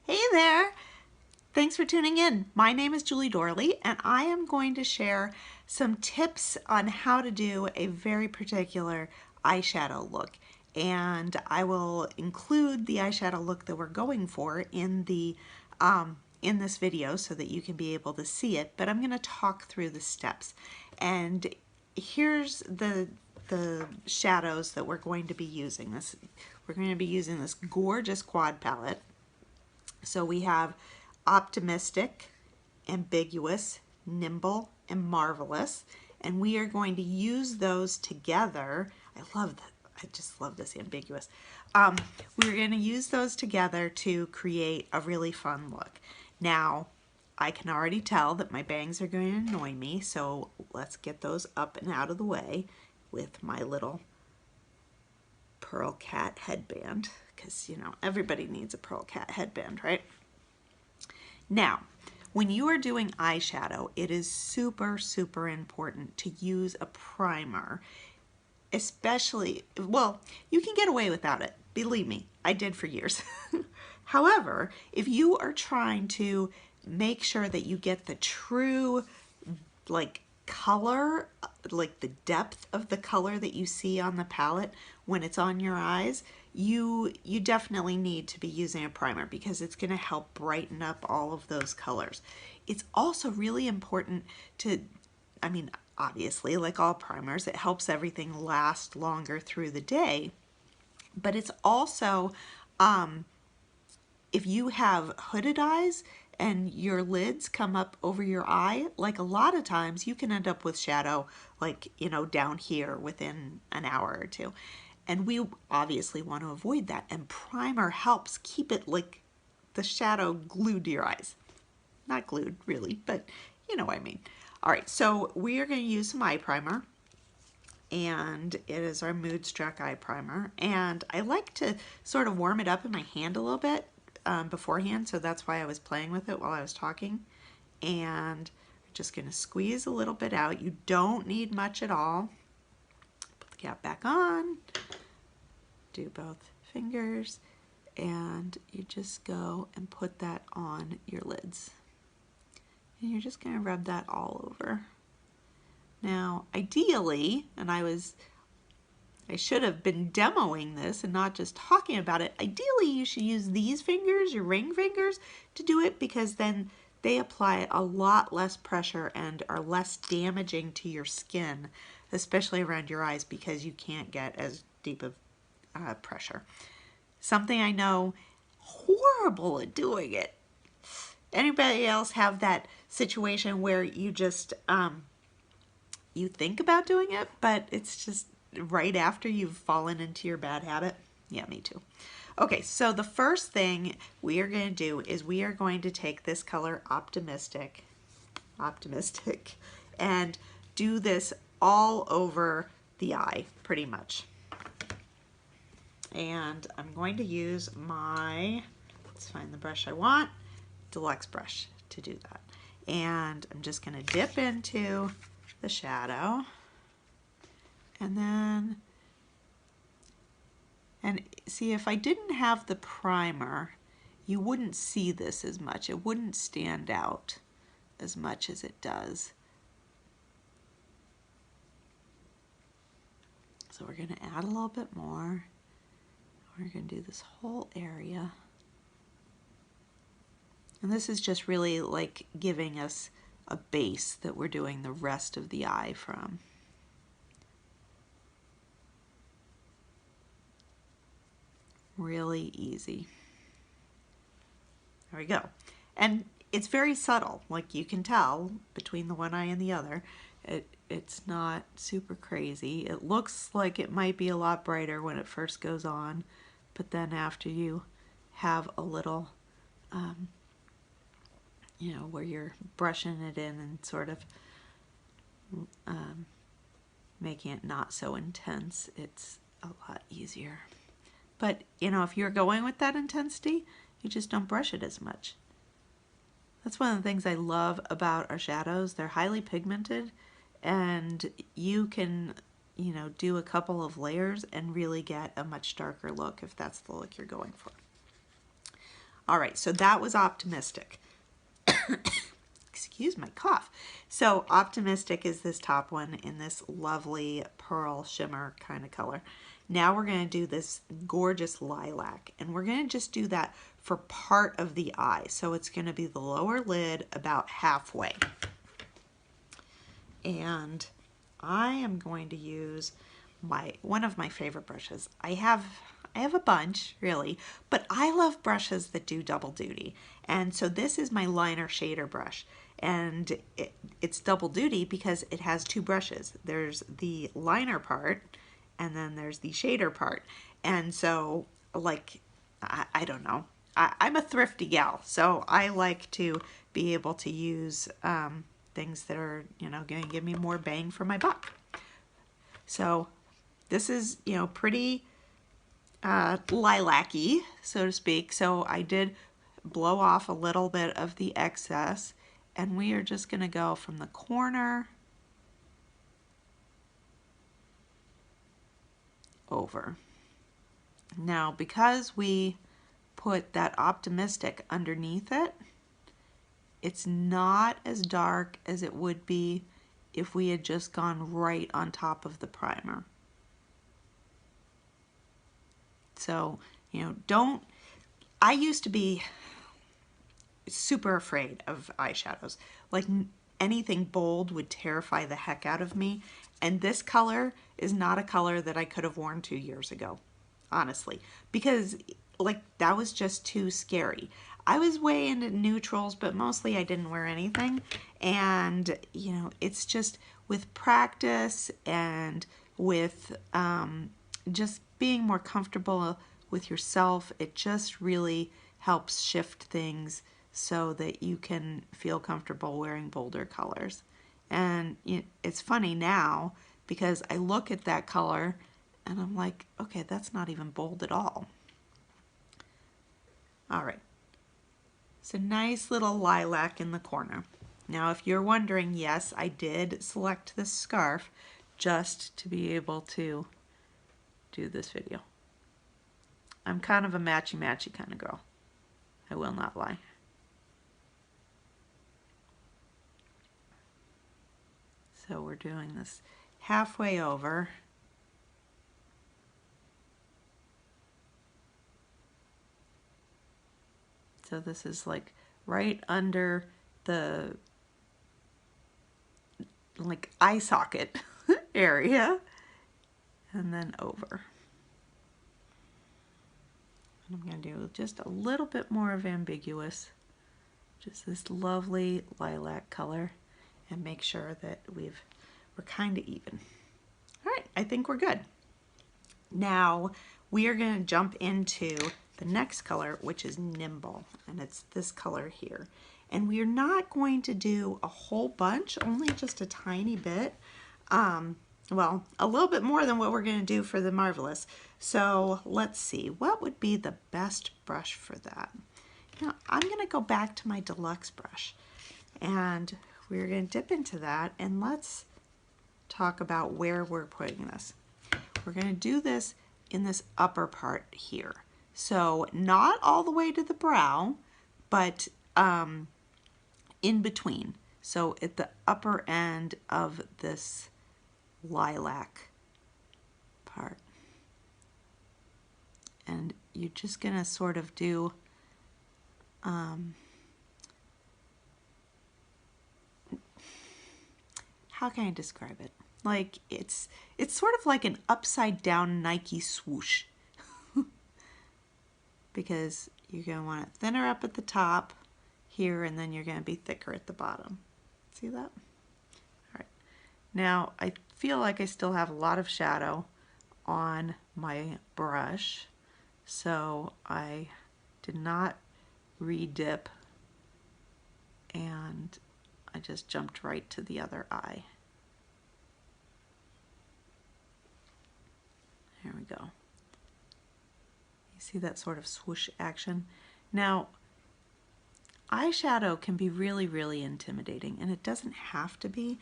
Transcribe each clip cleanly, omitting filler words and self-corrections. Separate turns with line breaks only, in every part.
Hey there! Thanks for tuning in. My name is Julie Dorley and I am going to share some tips on how to do a very particular eyeshadow look. And I will include the eyeshadow look that we're going for in this video so that you can be able to see it, but I'm going to talk through the steps. And here's the shadows that we're going to be using. We're going to be using this gorgeous quad palette. So we have Optimistic, Ambiguous, Nimble, and Marvelous, and we are going to use those together. I just love this Ambiguous. We're going to use those together to create a really fun look. Now, I can already tell that my bangs are going to annoy me, so let's get those up and out of the way with my little pearl cat headband, because you know everybody needs a pearl cat headband, right? Now, when you are doing eyeshadow, it is super important to use a primer, especially, well, you can get away without it, believe me, I did for years. However, if you are trying to make sure that you get the true color, like the depth of the color that you see on the palette when it's on your eyes, you definitely need to be using a primer because it's going to help brighten up all of those colors. It's also really important to, I mean, obviously, like all primers, it helps everything last longer through the day, but it's also, if you have hooded eyes and your lids come up over your eye, like a lot of times you can end up with shadow like, you know, down here within an hour or two. And we obviously want to avoid that. And primer helps keep it like the shadow glued to your eyes. Not glued really, but you know what I mean. All right, so we are going to use some eye primer. And it is our Mood Struck eye primer. And I like to sort of warm it up in my hand a little bit beforehand, so that's why I was playing with it while I was talking. And we're just going to squeeze a little bit out. You don't need much at all. Put the cap back on, do both fingers, and you just go and put that on your lids. And you're just going to rub that all over. Now, ideally, and I should have been demoing this and not just talking about it. Ideally, you should use these fingers, your ring fingers, to do it because then they apply a lot less pressure and are less damaging to your skin, especially around your eyes because you can't get as deep of pressure. Something I know, horrible at doing it. Anybody else have that situation where you just, you think about doing it, but it's just right after you've fallen into your bad habit? Yeah, me too. Okay, so the first thing we are going to do is we are going to take this color Optimistic, and do this all over the eye, pretty much. And I'm going to use my, let's find the brush I want, deluxe brush to do that. And I'm just going to dip into the shadow. And then, and see, if I didn't have the primer, you wouldn't see this as much. It wouldn't stand out as much as it does. So we're going to add a little bit more. We're going to do this whole area. And this is just really like giving us a base that we're doing the rest of the eye from. Really easy. There we go. And it's very subtle, like you can tell between the one eye and the other. It's not super crazy. It looks like it might be a lot brighter when it first goes on, but then after you have a little, you know, where you're brushing it in and sort of making it not so intense, it's a lot easier. But, you know, if you're going with that intensity, you just don't brush it as much. That's one of the things I love about our shadows. They're highly pigmented, and you can, you know, do a couple of layers and really get a much darker look if that's the look you're going for. All right, so that was Optimistic. Excuse my cough. So Optimistic is this top one in this lovely pearl shimmer kind of color. Now we're going to do this gorgeous lilac, and we're going to just do that for part of the eye. So it's going to be the lower lid about halfway. And I am going to use one of my favorite brushes. I have a bunch, really, but I love brushes that do double duty. And so this is my liner shader brush. And it's double duty because it has two brushes. There's the liner part, and then there's the shader part. And so, like, I don't know. I'm a thrifty gal, so I like to be able to use things that are, you know, going to give me more bang for my buck. So this is, you know, pretty lilac-y, so to speak. So I did blow off a little bit of the excess, and we are just going to go from the corner over. Now, because we put that Optimistic underneath it, it's not as dark as it would be if we had just gone right on top of the primer. So, you know, I used to be super afraid of eyeshadows. Like, anything bold would terrify the heck out of me. And this color is not a color that I could have worn 2 years ago, honestly, because like that was just too scary. I was way into neutrals, but mostly I didn't wear anything. And, you know, it's just with practice and with just being more comfortable with yourself, it just really helps shift things so that you can feel comfortable wearing bolder colors. And it's funny now because I look at that color and I'm like, okay, that's not even bold at all. All right, so nice little lilac in the corner. Now, if you're wondering, yes, I did select this scarf just to be able to do this video. I'm kind of a matchy-matchy kind of girl. I will not lie. So we're doing this halfway over. So this is like right under the like eye socket area, and then over. And I'm going to do just a little bit more of Ambiguous, just this lovely lilac color, and make sure that we're kind of even. All right, I think we're good. Now we are going to jump into the next color, which is Nimble, and it's this color here. And we're not going to do a whole bunch, only just a tiny bit. Well, a little bit more than what we're going to do for the Marvelous. So let's see, what would be the best brush for that? Now, I'm going to go back to my deluxe brush, and we're going to dip into that, and let's talk about where we're putting this. We're going to do this in this upper part here. So not all the way to the brow, but in between. So at the upper end of this lilac part. And you're just going to sort of do how can I describe it? Like it's sort of like an upside down Nike swoosh. Because you're going to want it thinner up at the top here, and then you're going to be thicker at the bottom. See that? All right. Now, I feel like I still have a lot of shadow on my brush, so I did not re-dip, and I just jumped right to the other eye. Here we go. See that sort of swoosh action? Now, eyeshadow can be really, really intimidating, and it doesn't have to be.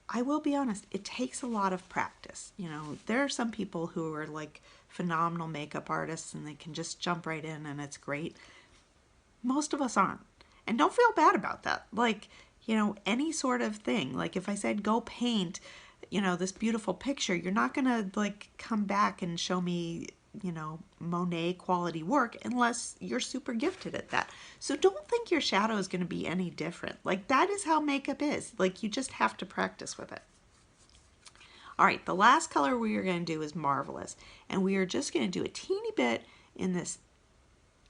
I will be honest, it takes a lot of practice. You know, there are some people who are like phenomenal makeup artists and they can just jump right in and it's great. Most of us aren't. And don't feel bad about that. Like, you know, any sort of thing. Like if I said go paint, you know, this beautiful picture, you're not gonna like come back and show me, you know, Monet quality work unless you're super gifted at that. So don't think your shadow is gonna be any different. Like that is how makeup is. Like you just have to practice with it. All right, the last color we are gonna do is Marvelous. And we are just gonna do a teeny bit in this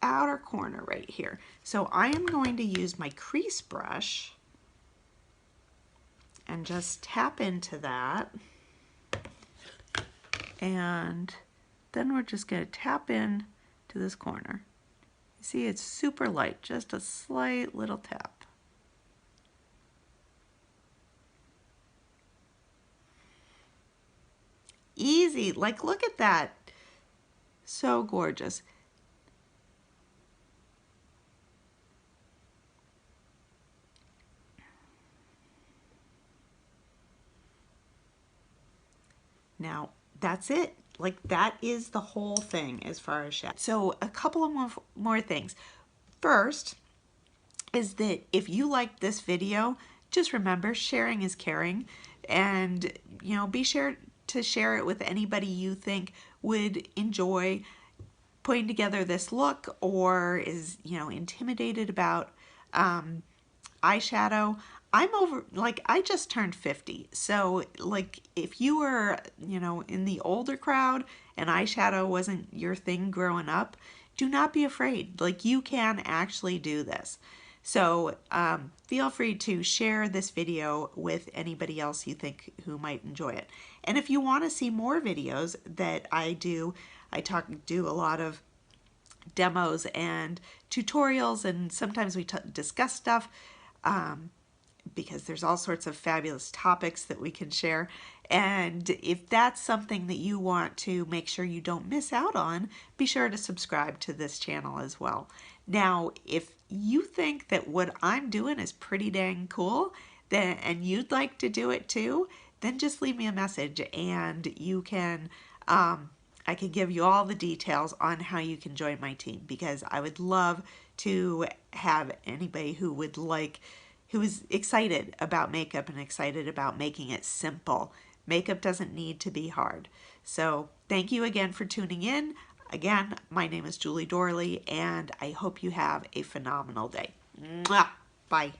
outer corner right here. So I am going to use my crease brush and just tap into that. And then we're just going to tap in to this corner. You see, it's super light, just a slight little tap. Easy, like look at that. So gorgeous. Now, that's it. Like that is the whole thing as far as shadow. So a couple of more things. First is that if you liked this video, just remember sharing is caring, and you know, be sure to share it with anybody you think would enjoy putting together this look or is, you know, intimidated about eyeshadow. I'm over, like, I just turned 50. So, like, if you were, you know, in the older crowd and eyeshadow wasn't your thing growing up, do not be afraid. Like, you can actually do this. So, feel free to share this video with anybody else you think who might enjoy it. And if you want to see more videos that I do, do a lot of demos and tutorials, and sometimes we discuss stuff. Because there's all sorts of fabulous topics that we can share. And if that's something that you want to make sure you don't miss out on, be sure to subscribe to this channel as well. Now, if you think that what I'm doing is pretty dang cool, then, and you'd like to do it too, then just leave me a message and you can, I can give you all the details on how you can join my team, because I would love to have anybody who would like, who is excited about makeup and excited about making it simple. Makeup doesn't need to be hard. So thank you again for tuning in. Again, my name is Julie Dorley, and I hope you have a phenomenal day. Mwah! Bye.